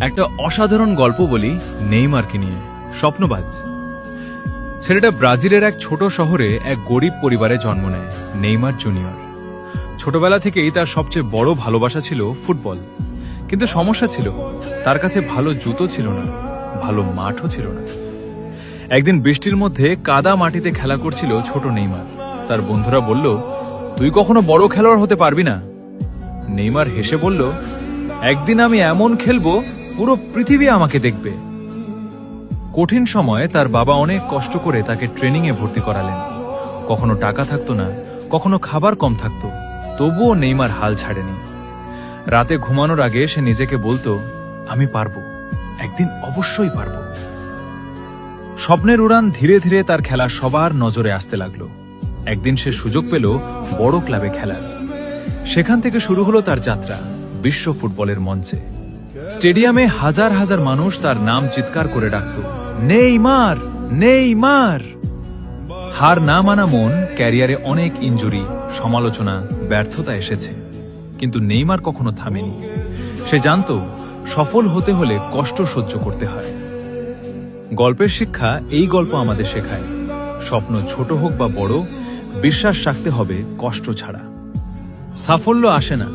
একটা অসাধারণ গল্প বলি নেইমারকে নিয়ে। স্বপ্নবাজ ছেলেটা ব্রাজিলের এক ছোট শহরে এক গরিব পরিবারে জন্ম নেয়। নেইমার জুনিয়র ছোটবেলা থেকেই তার সবচেয়ে বড় ভালোবাসা ছিল ফুটবল। কিন্তু সমস্যা ছিল, তার কাছে ভালো জুতো ছিল না, ভালো মাঠও ছিল না। একদিন বৃষ্টির মধ্যে কাদা মাটিতে খেলা করছিল ছোট নেইমার। তার বন্ধুরা বলল, তুই কখনো বড় খেলোয়াড় হতে পারবি না। নেইমার হেসে বলল, একদিন আমি এমন খেলবো পুরো পৃথিবী আমাকে দেখবে। কঠিন সময়ে তার বাবা অনেক কষ্ট করে তাকে ট্রেনিংয়ে ভর্তি করালেন। কখনো টাকা থাকতো না, কখনো খাবার কম থাকতো, তবুও নেইমার হাল ছাড়েনি। রাতে ঘুমানোর আগে সে নিজেকে বলতো, আমি পারবো, একদিন অবশ্যই পারবো। স্বপ্নের উড়ান ধীরে ধীরে তার খেলা সবার নজরে আসতে লাগলো। একদিন সে সুযোগ পেল বড় ক্লাবে খেলার। সেখান থেকে শুরু হলো তার যাত্রা বিশ্ব ফুটবলের মঞ্চে। স্টেডিয়ামে হাজার হাজার মানুষ তার নাম চিৎকার করে ডাকত, নেইমার, নেইমার। হার না মানা মন, ক্যারিয়ারে অনেক ইনজুরি, সমালোচনা, ব্যর্থতা এসেছে, কিন্তু নেইমার কখনো থামেনি। সে জানত সফল হতে হলে কষ্ট সহ্য করতে হয়। গল্পের শিক্ষা এই গল্প আমাদের শেখায়, স্বপ্ন ছোট হোক বা বড়, বিশ্বাস রাখতে হবে কষ্ট ছাড়া। সাফল্য আসে না,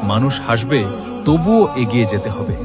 মানুষ হাসবে, তবুও এগিয়ে যেতে হবে।